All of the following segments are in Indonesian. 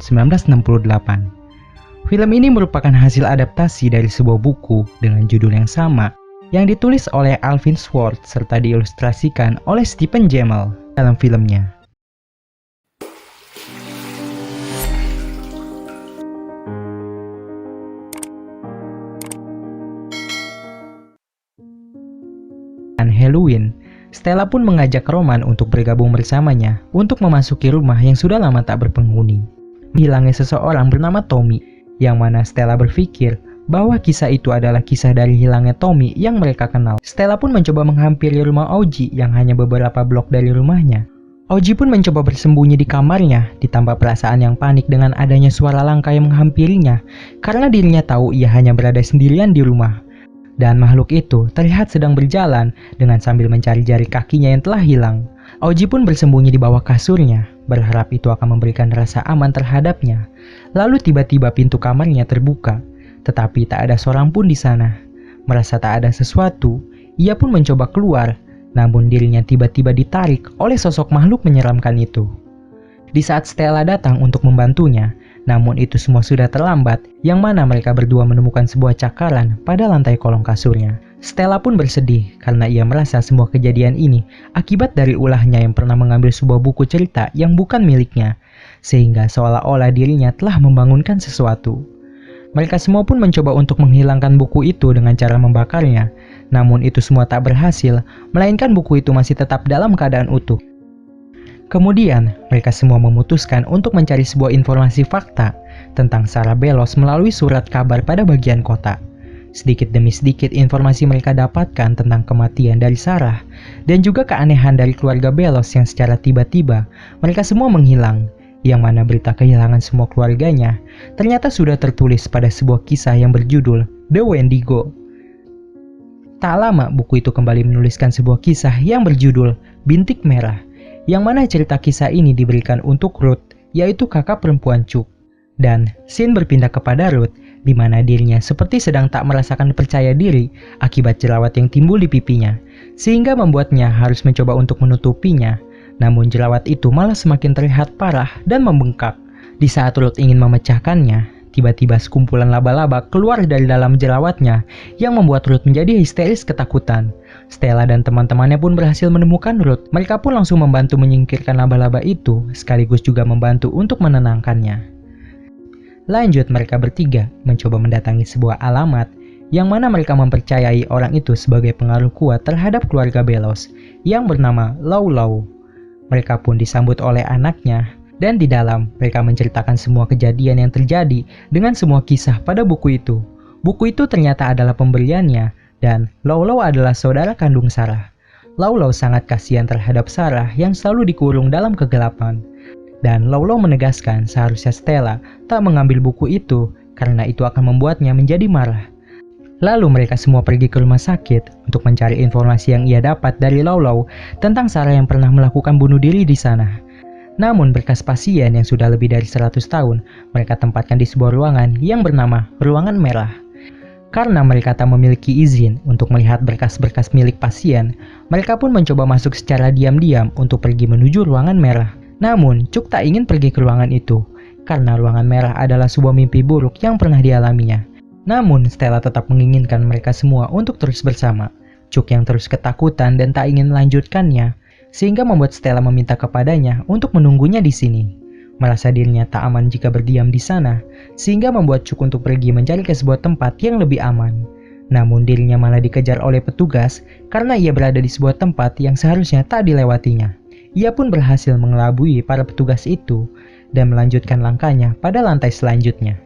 1968. Film ini merupakan hasil adaptasi dari sebuah buku dengan judul yang sama yang ditulis oleh Alvin Schwartz serta diilustrasikan oleh Stephen Jamel dalam filmnya. Halloween, Stella pun mengajak Roman untuk bergabung bersamanya untuk memasuki rumah yang sudah lama tak berpenghuni. Hilangnya seseorang bernama Tommy, yang mana Stella berpikir bahwa kisah itu adalah kisah dari hilangnya Tommy yang mereka kenal. Stella pun mencoba menghampiri rumah Oji yang hanya beberapa blok dari rumahnya. Oji pun mencoba bersembunyi di kamarnya, ditambah perasaan yang panik dengan adanya suara langkah yang menghampirinya, karena dirinya tahu ia hanya berada sendirian di rumah. Dan makhluk itu terlihat sedang berjalan dengan sambil mencari jari kakinya yang telah hilang. Oji pun bersembunyi di bawah kasurnya, berharap itu akan memberikan rasa aman terhadapnya. Lalu tiba-tiba pintu kamarnya terbuka, tetapi tak ada seorang pun di sana. Merasa tak ada sesuatu, ia pun mencoba keluar, namun dirinya tiba-tiba ditarik oleh sosok makhluk menyeramkan itu. Di saat Stella datang untuk membantunya, namun itu semua sudah terlambat, yang mana mereka berdua menemukan sebuah cakaran pada lantai kolong kasurnya. Stella pun bersedih karena ia merasa semua kejadian ini akibat dari ulahnya yang pernah mengambil sebuah buku cerita yang bukan miliknya, sehingga seolah-olah dirinya telah membangunkan sesuatu. Mereka semua pun mencoba untuk menghilangkan buku itu dengan cara membakarnya, namun itu semua tak berhasil, melainkan buku itu masih tetap dalam keadaan utuh. Kemudian, mereka semua memutuskan untuk mencari sebuah informasi fakta tentang Sarah Bellows melalui surat kabar pada bagian kota. Sedikit demi sedikit informasi mereka dapatkan tentang kematian dari Sarah dan juga keanehan dari keluarga Bellows yang secara tiba-tiba mereka semua menghilang, yang mana berita kehilangan semua keluarganya ternyata sudah tertulis pada sebuah kisah yang berjudul The Wendigo. Tak lama, buku itu kembali menuliskan sebuah kisah yang berjudul Bintik Merah, yang mana cerita kisah ini diberikan untuk Ruth, yaitu kakak perempuan Chuck. Dan scene berpindah kepada Ruth, di mana dirinya seperti sedang tak merasakan percaya diri akibat jerawat yang timbul di pipinya, sehingga membuatnya harus mencoba untuk menutupinya. Namun jerawat itu malah semakin terlihat parah dan membengkak. Di saat Ruth ingin memecahkannya, tiba-tiba sekumpulan laba-laba keluar dari dalam jerawatnya yang membuat Ruth menjadi histeris ketakutan. Stella dan teman-temannya pun berhasil menemukan Ruth. Mereka pun langsung membantu menyingkirkan laba-laba itu, sekaligus juga membantu untuk menenangkannya. Lanjut, mereka bertiga mencoba mendatangi sebuah alamat yang mana mereka mempercayai orang itu sebagai pengaruh kuat terhadap keluarga Bellows yang bernama Lau Lau. Mereka pun disambut oleh anaknya, dan di dalam mereka menceritakan semua kejadian yang terjadi dengan semua kisah pada buku itu. Buku itu ternyata adalah pemberiannya, dan Lau Lau adalah saudara kandung Sarah. Lau Lau sangat kasihan terhadap Sarah yang selalu dikurung dalam kegelapan. Dan Lau Lau menegaskan seharusnya Stella tak mengambil buku itu karena itu akan membuatnya menjadi marah. Lalu mereka semua pergi ke rumah sakit untuk mencari informasi yang ia dapat dari Lau Lau tentang Sarah yang pernah melakukan bunuh diri di sana. Namun berkas pasien yang sudah lebih dari 100 tahun mereka tempatkan di sebuah ruangan yang bernama Ruangan Merah. Karena mereka tak memiliki izin untuk melihat berkas-berkas milik pasien, mereka pun mencoba masuk secara diam-diam untuk pergi menuju Ruangan Merah. Namun, Chuck tak ingin pergi ke ruangan itu, karena Ruangan Merah adalah sebuah mimpi buruk yang pernah dialaminya. Namun, Stella tetap menginginkan mereka semua untuk terus bersama. Chuck yang terus ketakutan dan tak ingin melanjutkannya, sehingga membuat Stella meminta kepadanya untuk menunggunya di sini. Merasa dirinya tak aman jika berdiam di sana, sehingga membuat Chuck untuk pergi mencari ke sebuah tempat yang lebih aman. Namun dirinya malah dikejar oleh petugas karena ia berada di sebuah tempat yang seharusnya tak dilewatinya. Ia pun berhasil mengelabui para petugas itu dan melanjutkan langkahnya pada lantai selanjutnya.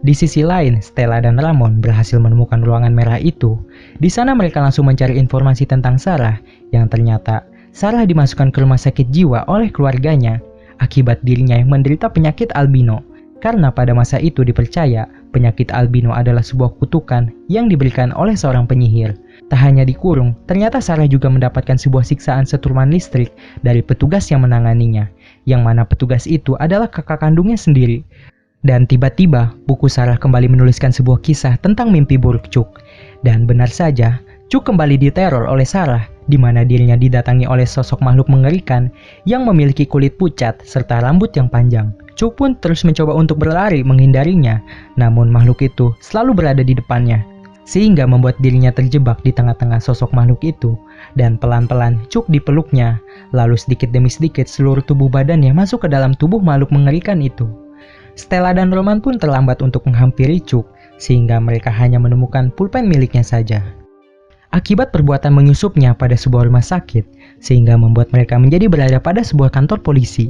Di sisi lain, Stella dan Ramon berhasil menemukan ruangan merah itu. Di sana mereka langsung mencari informasi tentang Sarah, yang ternyata Sarah dimasukkan ke rumah sakit jiwa oleh keluarganya akibat dirinya yang menderita penyakit albino. Karena pada masa itu dipercaya penyakit albino adalah sebuah kutukan yang diberikan oleh seorang penyihir. Tak hanya dikurung, ternyata Sarah juga mendapatkan sebuah siksaan setruman listrik dari petugas yang menanganinya, yang mana petugas itu adalah kakak kandungnya sendiri. Dan tiba-tiba, buku Sarah kembali menuliskan sebuah kisah tentang mimpi buruk Chuck. Dan benar saja, Cuk kembali diteror oleh Sarah, di mana dirinya didatangi oleh sosok makhluk mengerikan yang memiliki kulit pucat serta rambut yang panjang. Cuk pun terus mencoba untuk berlari menghindarinya, namun makhluk itu selalu berada di depannya, sehingga membuat dirinya terjebak di tengah-tengah sosok makhluk itu. Dan pelan-pelan Cuk dipeluknya, lalu sedikit demi sedikit seluruh tubuh badannya masuk ke dalam tubuh makhluk mengerikan itu. Stella dan Roman pun terlambat untuk menghampiri Cuk, sehingga mereka hanya menemukan pulpen miliknya saja. Akibat perbuatan menyusupnya pada sebuah rumah sakit, sehingga membuat mereka menjadi berada pada sebuah kantor polisi.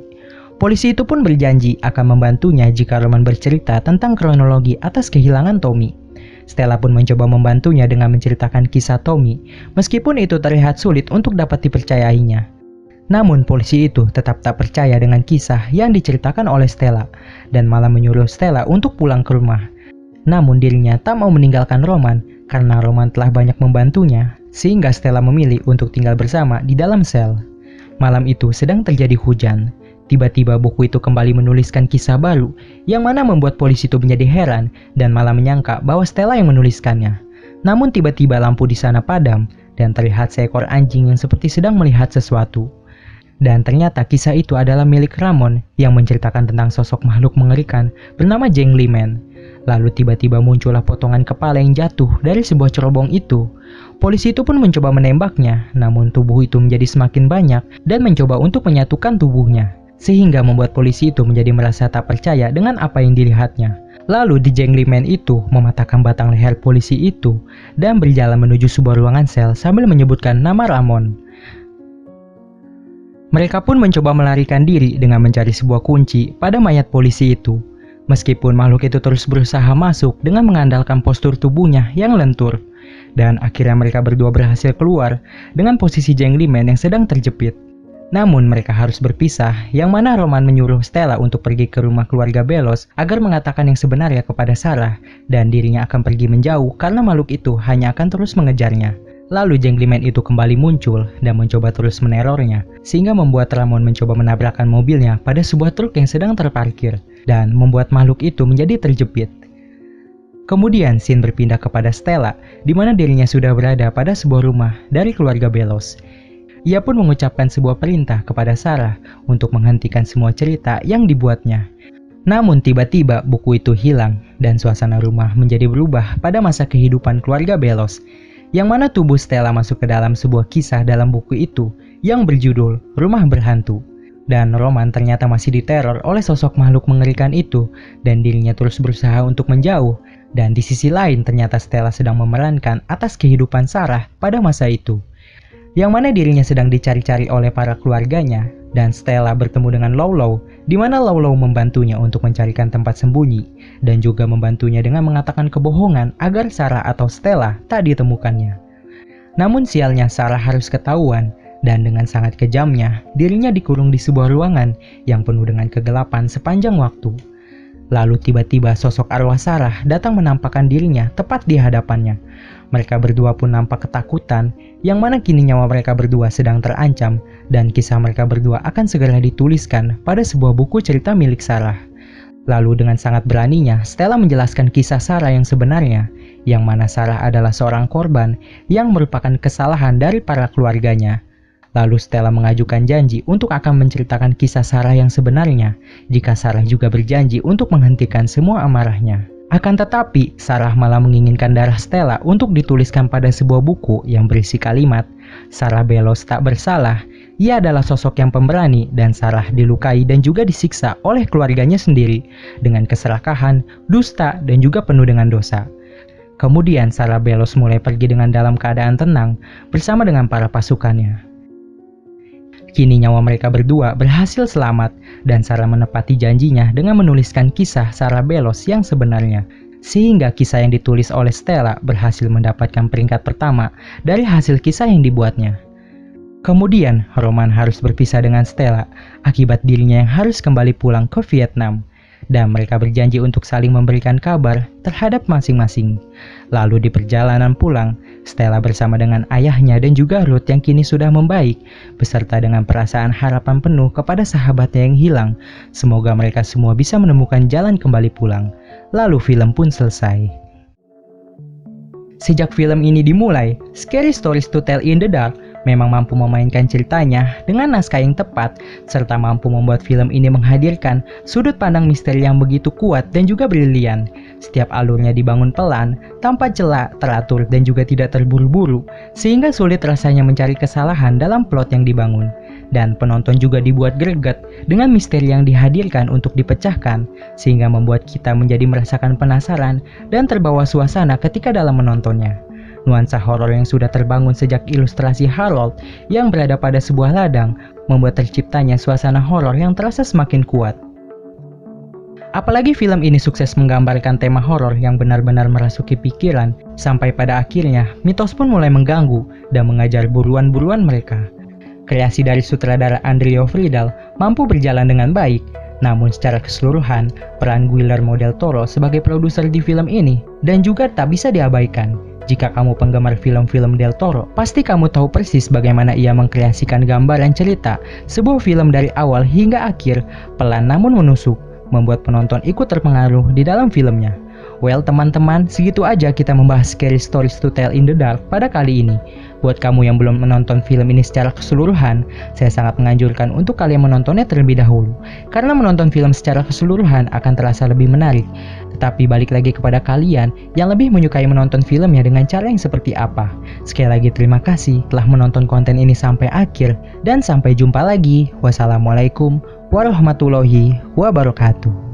Polisi itu pun berjanji akan membantunya jika Roman bercerita tentang kronologi atas kehilangan Tommy. Stella pun mencoba membantunya dengan menceritakan kisah Tommy, meskipun itu terlihat sulit untuk dapat dipercayainya. Namun polisi itu tetap tak percaya dengan kisah yang diceritakan oleh Stella, dan malah menyuruh Stella untuk pulang ke rumah. Namun dirinya tak mau meninggalkan Roman, karena Roman telah banyak membantunya, sehingga Stella memilih untuk tinggal bersama di dalam sel. Malam itu sedang terjadi hujan. Tiba-tiba buku itu kembali menuliskan kisah baru, yang mana membuat polisi itu menjadi heran dan malah menyangka bahwa Stella yang menuliskannya. Namun tiba-tiba lampu di sana padam, dan terlihat seekor anjing yang seperti sedang melihat sesuatu. Dan ternyata kisah itu adalah milik Ramon yang menceritakan tentang sosok makhluk mengerikan bernama Jangly Man. Lalu tiba-tiba muncullah potongan kepala yang jatuh dari sebuah cerobong itu. Polisi itu pun mencoba menembaknya, namun tubuh itu menjadi semakin banyak dan mencoba untuk menyatukan tubuhnya, sehingga membuat polisi itu menjadi merasa tak percaya dengan apa yang dilihatnya. Lalu The Jangly Man itu mematahkan batang leher polisi itu dan berjalan menuju sebuah ruangan sel sambil menyebutkan nama Ramon. Mereka pun mencoba melarikan diri dengan mencari sebuah kunci pada mayat polisi itu. Meskipun makhluk itu terus berusaha masuk dengan mengandalkan postur tubuhnya yang lentur. Dan akhirnya mereka berdua berhasil keluar dengan posisi Jangly Man yang sedang terjepit. Namun mereka harus berpisah, yang mana Roman menyuruh Stella untuk pergi ke rumah keluarga Belos agar mengatakan yang sebenarnya kepada Sarah, dan dirinya akan pergi menjauh karena makhluk itu hanya akan terus mengejarnya. Lalu Jangly Man itu kembali muncul dan mencoba terus menerornya, sehingga membuat Ramon mencoba menabrakkan mobilnya pada sebuah truk yang sedang terparkir, dan membuat makhluk itu menjadi terjepit. Kemudian scene berpindah kepada Stella, di mana dirinya sudah berada pada sebuah rumah dari keluarga Belos. Ia pun mengucapkan sebuah perintah kepada Sarah untuk menghentikan semua cerita yang dibuatnya. Namun tiba-tiba buku itu hilang, dan suasana rumah menjadi berubah pada masa kehidupan keluarga Belos, yang mana tubuh Stella masuk ke dalam sebuah kisah dalam buku itu yang berjudul Rumah Berhantu. Dan Roman ternyata masih diteror oleh sosok makhluk mengerikan itu dan dirinya terus berusaha untuk menjauh. Dan di sisi lain ternyata Stella sedang memerankan atas kehidupan Sarah pada masa itu, yang mana dirinya sedang dicari-cari oleh para keluarganya. Dan Stella bertemu dengan Lolo, di mana Lolo membantunya untuk mencarikan tempat sembunyi dan juga membantunya dengan mengatakan kebohongan agar Sarah atau Stella tak ditemukannya. Namun sialnya Sarah harus ketahuan, dan dengan sangat kejamnya dirinya dikurung di sebuah ruangan yang penuh dengan kegelapan sepanjang waktu. Lalu tiba-tiba sosok arwah Sarah datang menampakkan dirinya tepat di hadapannya. Mereka berdua pun nampak ketakutan, yang mana kini nyawa mereka berdua sedang terancam, dan kisah mereka berdua akan segera dituliskan pada sebuah buku cerita milik Sarah. Lalu dengan sangat beraninya, Stella menjelaskan kisah Sarah yang sebenarnya, yang mana Sarah adalah seorang korban yang merupakan kesalahan dari para keluarganya. Lalu Stella mengajukan janji untuk akan menceritakan kisah Sarah yang sebenarnya, jika Sarah juga berjanji untuk menghentikan semua amarahnya. Akan tetapi, Sarah malah menginginkan darah Stella untuk dituliskan pada sebuah buku yang berisi kalimat, Sarah Belos tak bersalah, ia adalah sosok yang pemberani, dan Sarah dilukai dan juga disiksa oleh keluarganya sendiri, dengan keserakahan, dusta, dan juga penuh dengan dosa. Kemudian Sarah Belos mulai pergi dengan dalam keadaan tenang, bersama dengan para pasukannya. Kini nyawa mereka berdua berhasil selamat, dan Sarah menepati janjinya dengan menuliskan kisah Sarah Belos yang sebenarnya, sehingga kisah yang ditulis oleh Stella berhasil mendapatkan peringkat pertama dari hasil kisah yang dibuatnya. Kemudian Roman harus berpisah dengan Stella akibat dirinya yang harus kembali pulang ke Vietnam, dan mereka berjanji untuk saling memberikan kabar terhadap masing-masing. Lalu di perjalanan pulang, Stella bersama dengan ayahnya dan juga Ruth yang kini sudah membaik, beserta dengan perasaan harapan penuh kepada sahabatnya yang hilang. Semoga mereka semua bisa menemukan jalan kembali pulang. Lalu film pun selesai. Sejak film ini dimulai, Scary Stories to Tell in the Dark memang mampu memainkan ceritanya dengan naskah yang tepat, serta mampu membuat film ini menghadirkan sudut pandang misteri yang begitu kuat dan juga brilian. Setiap alurnya dibangun pelan, tanpa celah, teratur, dan juga tidak terburu-buru, sehingga sulit rasanya mencari kesalahan dalam plot yang dibangun. Dan penonton juga dibuat greget dengan misteri yang dihadirkan untuk dipecahkan, sehingga membuat kita menjadi merasakan penasaran dan terbawa suasana ketika dalam menontonnya. Nuansa horor yang sudah terbangun sejak ilustrasi Harold yang berada pada sebuah ladang membuat terciptanya suasana horor yang terasa semakin kuat. Apalagi film ini sukses menggambarkan tema horor yang benar-benar merasuki pikiran, sampai pada akhirnya mitos pun mulai mengganggu dan mengajar buruan-buruan mereka. Kreasi dari sutradara Andrea Friedel mampu berjalan dengan baik, namun secara keseluruhan, peran Guillermo del Toro sebagai produser di film ini dan juga tak bisa diabaikan. Jika kamu penggemar film-film del Toro, pasti kamu tahu persis bagaimana ia mengkreasikan gambaran cerita sebuah film dari awal hingga akhir, pelan namun menusuk, membuat penonton ikut terpengaruh di dalam filmnya. Well teman-teman, segitu aja kita membahas Scary Stories to Tell in the Dark pada kali ini. Buat kamu yang belum menonton film ini secara keseluruhan, saya sangat menganjurkan untuk kalian menontonnya terlebih dahulu. Karena menonton film secara keseluruhan akan terasa lebih menarik. Tetapi balik lagi kepada kalian yang lebih menyukai menonton filmnya dengan cara yang seperti apa. Sekali lagi terima kasih telah menonton konten ini sampai akhir. Dan sampai jumpa lagi. Wassalamualaikum warahmatullahi wabarakatuh.